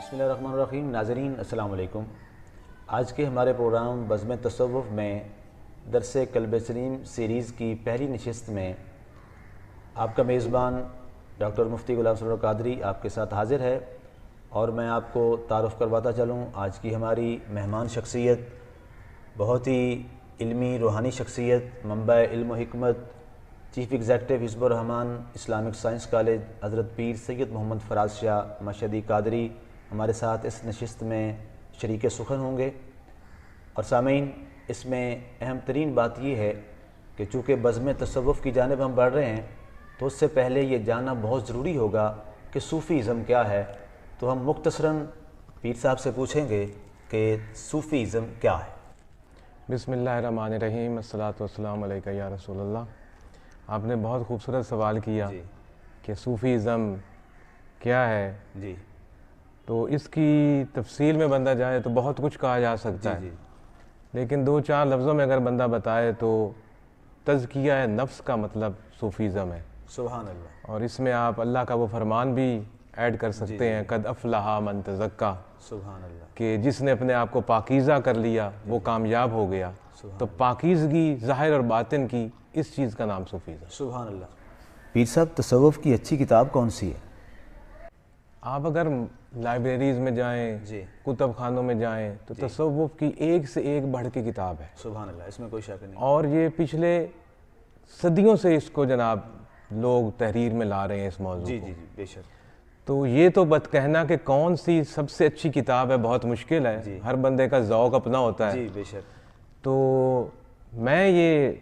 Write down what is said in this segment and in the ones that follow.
بسم اللہ الرحمن الرحیم۔ ناظرین السلام علیکم۔ آج کے ہمارے پروگرام بزم تصوف میں درس قلب سلیم سیریز کی پہلی نشست میں آپ کا میزبان ڈاکٹر مفتی غلام سرور قادری آپ کے ساتھ حاضر ہے، اور میں آپ کو تعارف کرواتا چلوں۔ آج کی ہماری مہمان شخصیت بہت ہی علمی روحانی شخصیت، منبع علم و حکمت، چیف ایگزیکٹو حزب الرحمان اسلامک سائنس کالج حضرت پیر سید محمد فراز شاہ مشہدی قادری ہمارے ساتھ اس نشست میں شریک سخن ہوں گے۔ اور سامعین، اس میں اہم ترین بات یہ ہے کہ چونکہ بزم تصوف کی جانب ہم بڑھ رہے ہیں تو اس سے پہلے یہ جاننا بہت ضروری ہوگا کہ صوفی ازم کیا ہے۔ تو ہم مختصراً پیر صاحب سے پوچھیں گے کہ صوفی ازم کیا ہے۔ بسم اللہ الرحمن الرحیم، الصلاۃ والسلام علیکہ یا رسول اللہ۔ آپ نے بہت خوبصورت سوال کیا کہ صوفی ازم کیا ہے۔ جی، تو اس کی تفصیل میں بندہ جائے تو بہت کچھ کہا جا سکتا ہے، لیکن دو چار لفظوں میں اگر بندہ بتائے تو تزکیہ نفس کا مطلب صوفیزم ہے۔ سبحان اللہ۔ اور اس میں آپ اللہ کا وہ فرمان بھی ایڈ کر سکتے ہیں، قد افلح من تزکا، سبحان اللہ، کہ جس نے اپنے آپ کو پاکیزہ کر لیا وہ کامیاب ہو گیا۔ تو پاکیزگی ظاہر اور باطن کی، اس چیز کا نام صوفیزم۔ سبحان اللہ۔ پیر صاحب، تصوف کی اچھی کتاب کون سی ہے؟ آپ اگر لائبریریز میں جائیں، کتب خانوں میں جائیں تو تصوف کی ایک سے ایک بڑھ کے کتاب ہے۔ سبحان اللہ، اس میں کوئی شک نہیں۔ اور یہ پچھلے صدیوں سے اس کو جناب لوگ تحریر میں لا رہے ہیں اس موضوع کو۔ جی جی جی، بے شک۔ تو یہ تو بات کہنا کہ کون سی سب سے اچھی کتاب ہے بہت مشکل ہے، ہر بندے کا ذوق اپنا ہوتا ہے۔ جی بے شک۔ تو میں یہ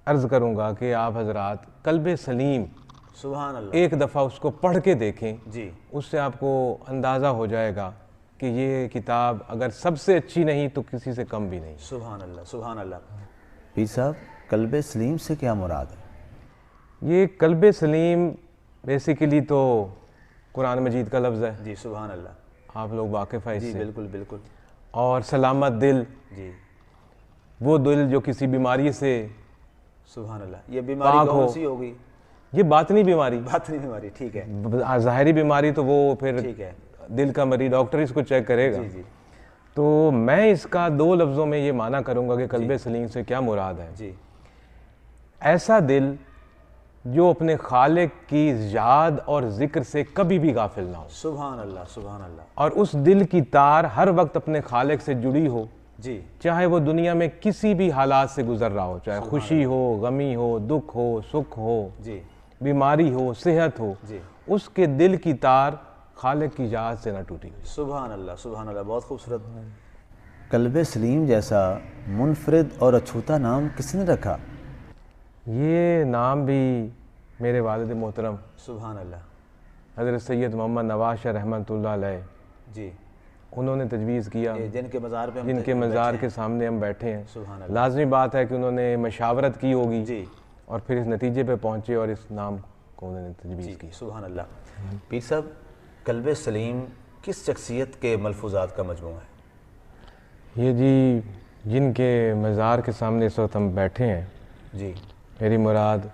عرض کروں گا کہ آپ حضرات قلب سلیم سبحان اللہ، ایک دفعہ اس کو پڑھ کے دیکھیں، جی، اس سے آپ کو اندازہ ہو جائے گا کہ یہ کتاب اگر سب سے اچھی نہیں تو کسی سے کم بھی نہیں۔ سبحان اللہ، سبحان اللہ۔ پیر صاحب، قلب سلیم سے کیا مراد ہے؟ یہ قلب سلیم بیسیکلی تو قرآن مجید کا لفظ ہے۔ جی، سبحان اللہ، آپ لوگ واقف ہیں اس جی سے۔ بالکل بالکل۔ اور سلامت دل، جی، وہ دل جو کسی بیماری سے سبحان اللہ۔ یہ بیماری کون سی ہوگی؟ یہ باطنی بیماری، باطنی بیماری، ٹھیک ہے، ظاہری بیماری تو وہ پھر ٹھیک ہے، دل کا مریض ڈاکٹر اس کو چیک کرے گا۔ جی جی تو میں اس کا دو لفظوں میں یہ معنی کروں گا کہ قلب سلیم سے کیا مراد ہے۔ جی، ایسا دل جو اپنے خالق کی یاد اور ذکر سے کبھی بھی غافل نہ ہو، سبحان اللہ، سبحان اللہ۔ اور اس دل کی تار ہر وقت اپنے خالق سے جڑی ہو، جی، چاہے وہ دنیا میں کسی بھی حالات سے گزر رہا ہو، چاہے خوشی ہو، غمی ہو، دکھ ہو، سکھ ہو، جی، بیماری ہو، صحت ہو، جی، اس کے دل کی تار خالق کی یاد سے نہ ٹوٹی ہوئی۔ سبحان اللہ، سبحان اللہ، بہت خوبصورت۔ قلب سلیم جیسا منفرد اور اچھوتا نام کس نے رکھا؟ یہ نام بھی میرے والد محترم سبحان اللہ، حضرت سید محمد نواز شاہ رحمۃ اللہ علیہ، جی، انہوں نے تجویز کیا، جن کے مزار پہ جن کے مزار کے سامنے ہم بیٹھے ہیں۔ سبحان اللہ، لازمی بات ہے کہ انہوں نے مشاورت کی ہوگی، جی اور پھر اس نتیجے پہ پہنچے اور اس نام کو انہوں نے تجویز کی۔ سبحان اللہ۔ پیر صاحب، قلب سلیم کس شخصیت کے ملفوظات کا مجموعہ ہے؟ یہ جی جن کے مزار کے سامنے اس وقت ہم بیٹھے ہیں، جی، میری مراد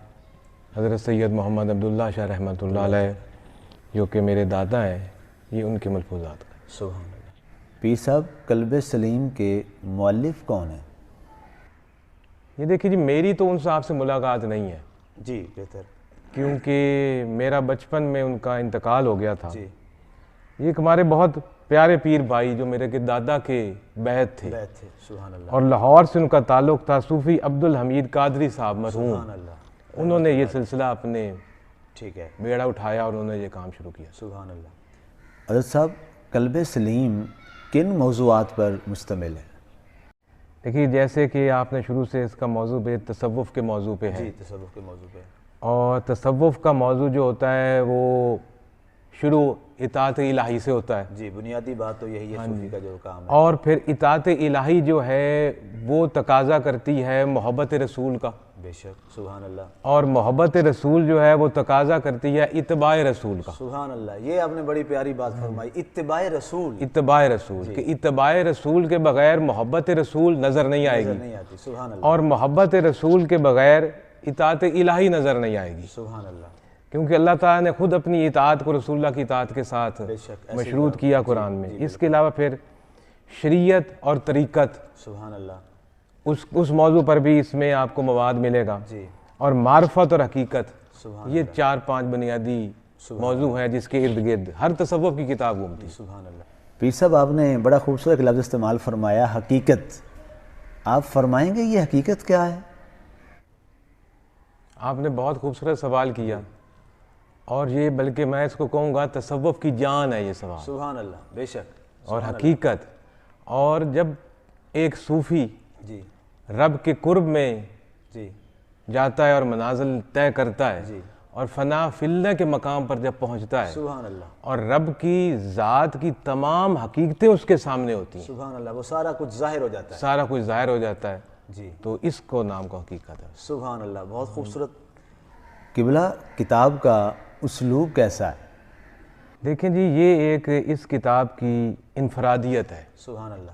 حضرت سید محمد عبداللہ شاہ رحمۃ اللہ علیہ جو کہ میرے دادا ہیں، یہ ان کے ملفوظات کا۔ سبحان اللہ۔ پیر صاحب، قلب سلیم کے مؤلف کون ہیں؟ یہ دیکھیے جی، میری تو ان صاحب سے ملاقات نہیں ہے، جی، بہتر، کیونکہ میرا بچپن میں ان کا انتقال ہو گیا تھا۔ جی، یہ ایک ہمارے بہت پیارے پیر بھائی جو میرے کے دادا کے بیعت تھے، بیت تھے، سبحان اللہ، اور لاہور سے ان کا تعلق تھا، صوفی عبدالحمید قادری صاحب مرحوم، سبحان اللہ، انہوں نے یہ سلسلہ اپنے ٹھیک ہے، بیڑا اٹھایا اور انہوں نے یہ کام شروع کیا۔ سبحان اللہ۔ حضرت صاحب، قلب سلیم کن موضوعات پر مشتمل ہے؟ دیکھیے، جیسے کہ آپ نے شروع سے اس کا موضوع پہ تصوف کے موضوع پہ ہے، جی، تصوف کے موضوع پہ، اور تصوف کا موضوع جو ہوتا ہے وہ شروع اطاعت الہی سے ہوتا ہے، جی، بنیادی بات تو یہی ہے صوفی کا جو کام ہے۔ اور پھر اطاعت الہی جو ہے وہ تقاضا کرتی ہے محبت رسول کا، بے شک، سبحان اللہ، اور محبت رسول جو ہے وہ تقاضا کرتی ہے اتباع رسول کا۔ سبحان اللہ، یہ آپ نے بڑی پیاری بات فرمائی، اتباع رسول اتباع رسول، کہ اتباع رسول کے بغیر محبت رسول نظر نہیں آئے نظر گی، نہیں آتی، سبحان اللہ، اور محبت رسول کے بغیر اطاعت الہی نظر نہیں آئے گی۔ سبحان اللہ، کیونکہ اللہ تعالیٰ نے خود اپنی اطاعت کو رسول اللہ کی اطاعت کے ساتھ مشروط کیا قرآن میں. اس کے علاوہ پھر شریعت اور طریقت, سبحان اللہ, اس موضوع پر بھی اس میں آپ کو مواد ملے گا, اور معرفت اور حقیقت, یہ 4-5 بنیادی موضوع ہیں جس کے ارد گرد ہر تصوف کی کتاب گھومتی. سبحان اللہ. پیر صاحب آپ نے بڑا خوبصورت ایک لفظ استعمال فرمایا, حقیقت. آپ فرمائیں گے یہ حقیقت کیا ہے؟ آپ نے بہت خوبصورت سوال کیا, اور یہ بلکہ میں اس کو کہوں گا تصوف کی جان ہے یہ سوال. سبحان اللہ, بے شک. اور حقیقت, اور جب ایک صوفی جی رب کے قرب میں جی جاتا ہے اور منازل طے کرتا ہے, جی, اور فنا فی اللہ کے مقام پر جب پہنچتا ہے, سبحان اللہ, اور رب کی ذات کی تمام حقیقتیں اس کے سامنے ہوتی ہیں, سبحان اللہ, وہ سارا کچھ ظاہر ہو جاتا ہے. سارا کچھ ظاہر ہو جاتا ہے, جی, تو اس کو نام کو حقیقت ہے. سبحان اللہ, بہت خوبصورت. قبلہ کتاب کا اسلوب کیسا ہے؟ دیکھیں جی, یہ ایک اس کتاب کی انفرادیت ہے. سبحان اللہ.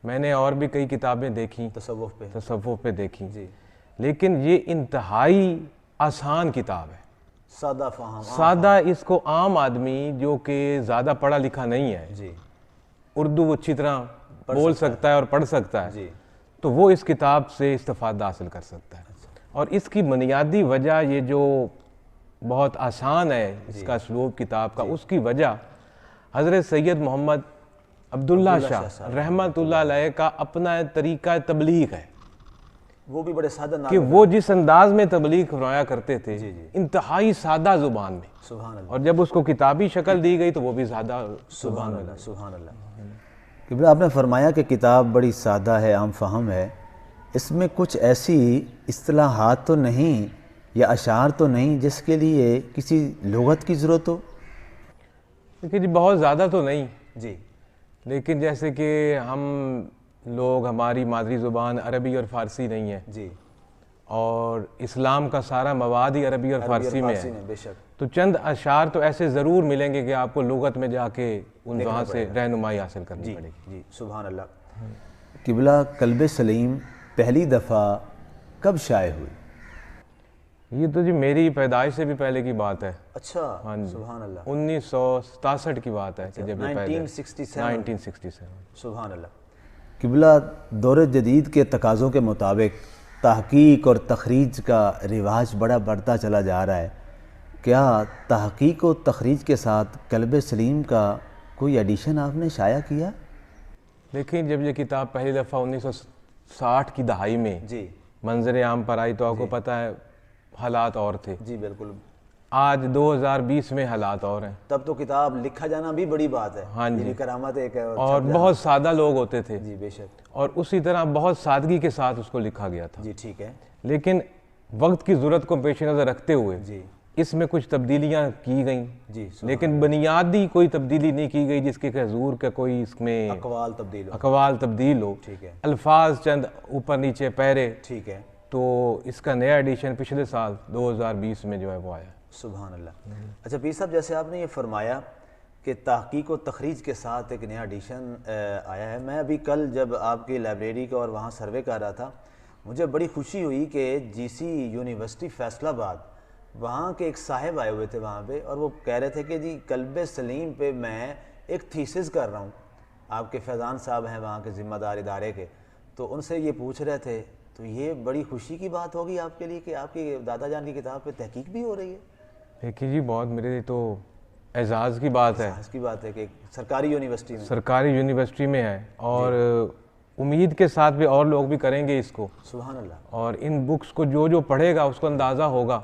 میں نے اور بھی کئی کتابیں دیکھیں, تصوف پہ دیکھیں, جی, لیکن یہ انتہائی آسان کتاب ہے, سادہ فہم, سادہ. اس کو عام آدمی جو کہ زیادہ پڑھا لکھا نہیں ہے, جی, اردو اچھی طرح بول سکتا ہے اور پڑھ سکتا ہے, جی, تو وہ اس کتاب سے استفادہ حاصل کر سکتا ہے. اور اس کی بنیادی وجہ یہ جو بہت آسان ہے اس کا اسلوب کتاب کا, اس کی وجہ حضرت سید محمد عبداللہ شاہ رحمۃ اللہ علیہ کا اپنا طریقہ تبلیغ ہے. وہ بھی بڑے سادہ کہ وہ جس انداز میں تبلیغ فرمایا کرتے تھے, انتہائی سادہ زبان میں, سبحان اللہ, اور جب اس کو کتابی شکل دی گئی تو وہ بھی سادہ زبان میں. سبحان اللہ. قبلہ آپ نے فرمایا کہ کتاب بڑی سادہ ہے, عام فہم ہے. اس میں کچھ ایسی اصطلاحات تو نہیں یا اشعار تو نہیں جس کے لیے کسی لغت کی ضرورت ہو؟ دیکھیے جی, بہت زیادہ تو نہیں جی, لیکن جیسے کہ ہم لوگ, ہماری مادری زبان عربی اور فارسی نہیں ہے, جی, اور اسلام کا سارا مواد ہی عربی اور فارسی میں ہے, بے شک. تو چند اشعار تو ایسے ضرور ملیں گے کہ آپ کو لغت میں جا کے وہاں سے رہنمائی حاصل کرنی پڑے گی. جی, سبحان اللہ. قبلہ قلب سلیم پہلی دفعہ کب شائع ہوئی؟ یہ تو جی میری پیدائش سے بھی پہلے کی بات ہے. اچھا, ہاں جی, سبحان اللہ. 1967 کی بات ہے کہ جب یہ پیدا 1967. سبحان اللہ. قبلہ دور جدید کے تقاضوں کے مطابق تحقیق اور تخریج کا رواج بڑا بڑھتا چلا جا رہا ہے. کیا تحقیق و تخریج کے ساتھ قلب سلیم کا کوئی ایڈیشن آپ نے شائع کیا؟ دیکھیں, جب یہ کتاب پہلی دفعہ 1960 کی دہائی میں جی, منظر عام پر آئی تو آپ کو پتہ ہے حالات اور تھے. جی, بالکل. آج 2020 میں حالات اور ہیں. تب تو کتاب لکھا جانا بھی بڑی بات ہے. ہاں جی, کرامت ایک ہے. اور بہت سادہ لوگ ہوتے تھے. جی, بے شک. اور اسی طرح بہت سادگی کے ساتھ اس کو لکھا گیا تھا. جی, ٹھیک ہے. لیکن وقت کی ضرورت کو پیش نظر رکھتے ہوئے جی, اس میں کچھ تبدیلیاں کی گئیں. جی, لیکن بنیادی کوئی تبدیلی نہیں کی گئی جس کے حضور کا کوئی اس میں اقوال تبدیل ہو. ٹھیک ہے. الفاظ چند اوپر نیچے پیرے. ٹھیک ہے. تو اس کا نیا ایڈیشن پچھلے سال 2020 میں جو ہے وہ آیا. سبحان اللہ. اچھا پیر صاحب, جیسے آپ نے یہ فرمایا کہ تحقیق و تخریج کے ساتھ ایک نیا ایڈیشن آیا ہے, میں ابھی کل جب آپ کی لائبریری کا اور وہاں سروے کر رہا تھا, مجھے بڑی خوشی ہوئی کہ جی سی یونیورسٹی فیصل آباد, وہاں کے ایک صاحب آئے ہوئے تھے وہاں پہ, اور وہ کہہ رہے تھے کہ جی قلب سلیم پہ میں ایک تھیسس کر رہا ہوں. آپ کے فیضان صاحب ہیں وہاں کے ذمہ دار ادارے کے, تو ان سے یہ پوچھ رہے تھے. تو یہ بڑی خوشی کی بات ہوگی آپ کے لیے کہ آپ کی دادا جان کی کتاب پہ تحقیق بھی ہو رہی ہے. دیکھیے جی, بہت میرے لیے تو اعزاز کی بات ہے. اعزاز کی بات ہے کہ سرکاری یونیورسٹی میں ہے, اور امید کے ساتھ بھی اور لوگ بھی کریں گے اس کو. سبحان اللہ. اور ان بکس کو جو پڑھے گا اس کو اندازہ ہوگا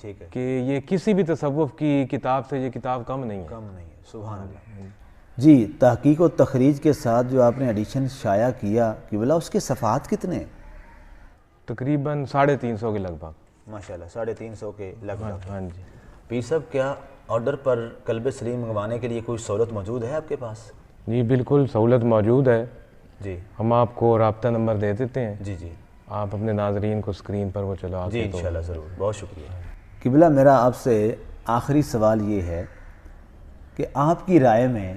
ٹھیک ہے کہ یہ کسی بھی تصوف کی کتاب سے یہ کتاب کم نہیں ہے. سبحان اللہ. جی, تحقیق و تخریج کے ساتھ جو آپ نے ایڈیشن شائع کیا قبلہ, اس کے صفحات کتنے؟ تقریباً 350 کے لگ بھگ. ماشاءاللہ, 350 کے لگ بھگ. ہاں جی. پیر صاحب, کیا آرڈر پر قلب سلیم منگوانے کے لیے کوئی سہولت موجود ہے آپ کے پاس؟ جی بالکل, سہولت موجود ہے. جی, ہم آپ کو رابطہ نمبر دے دیتے ہیں. جی, جی, آپ اپنے ناظرین کو اسکرین پر وہ چلا. جی, انشاءاللہ ضرور. بہت شکریہ. قبلہ, میرا آپ سے آخری سوال یہ ہے کہ آپ کی رائے میں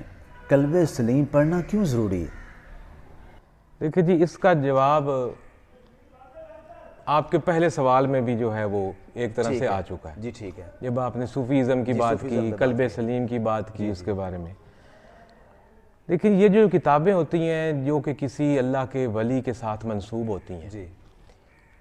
قلب سلیم پڑھنا کیوں ضروری ہے؟ دیکھیں جی, اس کا جواب آپ کے پہلے سوال میں بھی جو ہے وہ ایک طرح سے آ چکا ہے. جی ٹھیک ہے. جب آپ نے صوفیزم کی بات کی، قلب سلیم کی بات کی، اس کے بارے میں لیکن یہ جو کتابیں ہوتی ہیں جو کہ کسی اللہ کے ولی کے ساتھ منسوب ہوتی ہیں، جی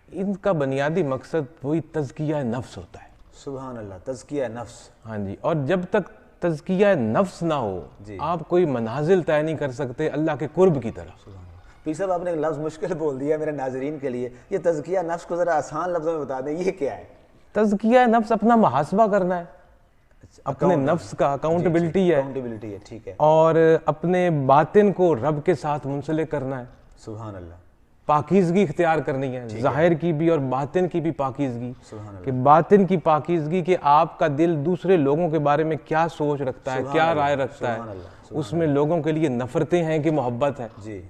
ان کا بنیادی مقصد وہی تزکیہ نفس ہوتا ہے. سبحان اللہ، تزکیہ نفس. ہاں جی. اور جب تک تزکیہ نفس نہ ہو آپ کوئی منازل طے نہیں کر سکتے اللہ کے قرب کی طرح. پیر صاحب آپ نے ایک لفظ مشکل بول دیا میرے ناظرین کے لیے، یہ تزکیہ نفس کو ذرا آسان لفظوں میں بتا دیں، یہ کیا ہے؟ تزکیہ نفس اپنا محاسبہ کرنا ہے، اپنے نفس کا اکاؤنٹیبلٹی ہے، اکاؤنٹیبلٹی ہے. ٹھیک ہے. اور اپنے باطن کو رب کے ساتھ منسلک کرنا ہے. سبحان اللہ. پاکیزگی اختیار کرنی ہے، ظاہر کی بھی اور باطن کی بھی پاکیزگی. کہ باطن کی پاکیزگی کہ آپ کا دل دوسرے لوگوں کے بارے میں کیا سوچ رکھتا ہے، کیا رائے رکھتا ہے، اس میں لوگوں کے لیے نفرتیں ہیں کہ محبت ہے، جی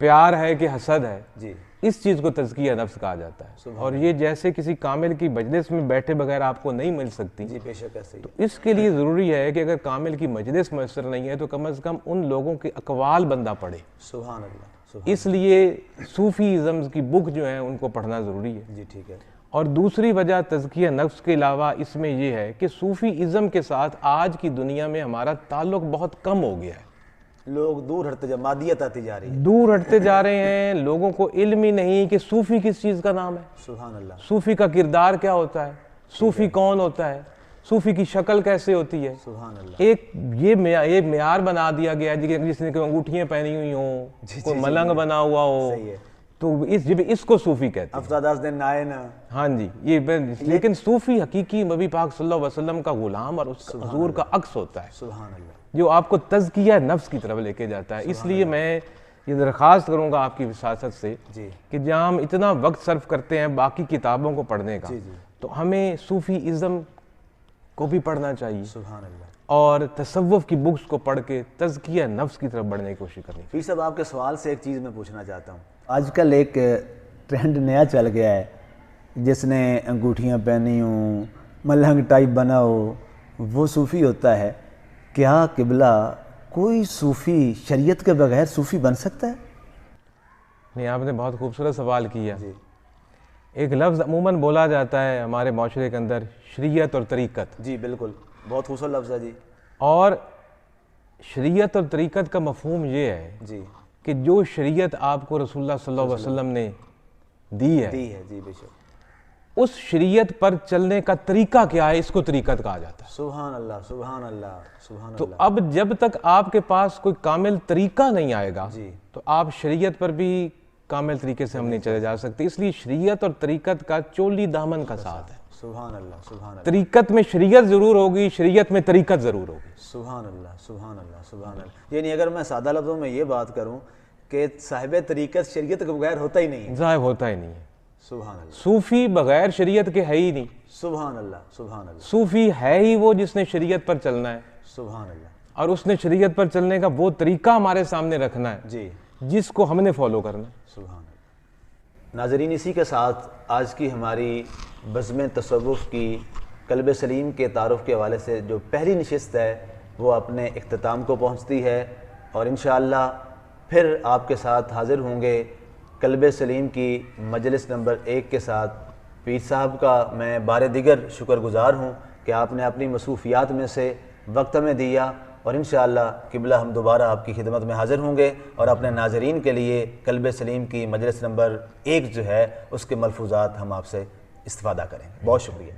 پیار ہے کہ حسد ہے. جی اس چیز کو تزکیہ نفس کہا جاتا ہے. اور یہ جیسے کسی کامل کی مجلس میں بیٹھے بغیر آپ کو نہیں مل سکتی، جی بے شک ایسے ہی. تو اس کے لیے ضروری ہے کہ اگر کامل کی مجلس میسر نہیں ہے تو کم از کم ان لوگوں کے اقوال بندہ پڑھے. سبحان اللہ. اس لیے صوفی ازمز کی بک جو ہیں ان کو پڑھنا ضروری ہے. جی ٹھیک ہے. اور دوسری وجہ تزکیہ نفس کے علاوہ اس میں یہ ہے کہ صوفی ازم کے ساتھ آج کی دنیا میں ہمارا تعلق بہت کم ہو گیا ہے. لوگ دور ہٹتے جا، مادیت آتی جا رہی ہے، دور ہٹتے جا رہے ہیں. لوگوں کو علم ہی نہیں کہ صوفی کس چیز کا نام ہے، سبحان اللہ. صوفی کا کردار کیا ہوتا ہے، صوفی کون ہوتا ہے، صوفی کی شکل کیسے ہوتی ہے. سبحان اللہ. ایک یہ معیار بنا دیا گیا ہے جس نے کوئی انگوٹھیاں پہنی ہوئی ہوں، کوئی ملنگ بنا ہوا ہو، تو اس کو صوفی کہتے ہیں. ہفتہ 10 دن نائے نا. ہاں جی. یہ لیکن صوفی حقیقی نبی پاک صلی اللہ علیہ وسلم کا غلام اور اس حضور کا عکس ہوتا ہے، سبحان اللہ. جو آپ کو تزکیہ نفس کی طرف لے کے جاتا ہے. اس لیے میں یہ درخواست کروں گا آپ کی وساطت سے کہ جہاں ہم اتنا وقت صرف کرتے ہیں باقی کتابوں کو پڑھنے کا، تو ہمیں صوفی ازم کو بھی پڑھنا چاہیے، سبحان اللہ، اور تصوف کی بکس کو پڑھ کے تزکیہ نفس کی طرف بڑھنے کی کوشش کرنی. پیر صاحب آپ کے سوال سے ایک چیز میں پوچھنا چاہتا ہوں. آج کل ایک ٹرینڈ نیا چل گیا ہے، جس نے انگوٹھیاں پہنی ہوں، ملنگ ٹائپ بنا ہو، وہ صوفی ہوتا ہے. کیا قبلہ کوئی صوفی شریعت کے بغیر صوفی بن سکتا ہے؟ نہیں، آپ نے بہت خوبصورت سوال کیا. ایک لفظ عموماً بولا جاتا ہے ہمارے معاشرے کے اندر، شریعت اور طریقت. جی بالکل، بہت خوبصورت لفظ ہے. جی. اور شریعت اور طریقت کا مفہوم یہ ہے جی کہ جو شریعت آپ کو رسول اللہ صلی اللہ علیہ وسلم نے دی ہے، جی بے شک، اس شریعت پر چلنے کا طریقہ کیا ہے، اس کو طریقت کہا جاتا ہے. سبحان اللہ سبحان اللہ سبحان اللہ. تو اب جب تک آپ کے پاس کوئی کامل طریقہ نہیں آئے گا تو آپ شریعت پر بھی کامل طریقے سے ہم نہیں چلے جا سکتے. اس لیے شریعت اور طریقت کا چولی دامن کا ساتھ ہے. سبحان اللہ سبحان اللہ. طریقت میں شریعت ضرور ہوگی، شریعت میں طریقت ضرور ہوگی. سبحان اللہ سبحان اللہ سبحان اللہ. یعنی اگر میں سادہ لفظوں میں یہ بات کروں کہ صاحب طریقت شریعت کے بغیر ہوتا ہی نہیں ہے. ظاہر ہوتا ہی نہیں ہے. سبحان اللہ. صوفی بغیر شریعت کے ہے ہی نہیں. سبحان اللہ سبحان اللہ. صوفی ہے ہی وہ جس نے شریعت پر چلنا ہے. سبحان اللہ. اور اس نے شریعت پر چلنے کا وہ طریقہ ہمارے سامنے رکھنا ہے جی جس کو ہم نے فالو کرنا ہے. سبحان اللہ. ناظرین، اسی کے ساتھ آج کی ہماری بزم تصوف کی قلب سلیم کے تعارف کے حوالے سے جو پہلی نشست ہے وہ اپنے اختتام کو پہنچتی ہے، اور انشاءاللہ پھر آپ کے ساتھ حاضر ہوں گے قلب سلیم کی مجلس نمبر 1 کے ساتھ. پیر صاحب کا میں بار دیگر شکر گزار ہوں کہ آپ نے اپنی مصروفیات میں سے وقت ہمیں دیا، اور انشاءاللہ قبلہ ہم دوبارہ آپ کی خدمت میں حاضر ہوں گے اور اپنے ناظرین کے لیے قلب سلیم کی مجلس نمبر 1 جو ہے اس کے ملفوظات ہم آپ سے استفادہ کریں گے. بہت شکریہ.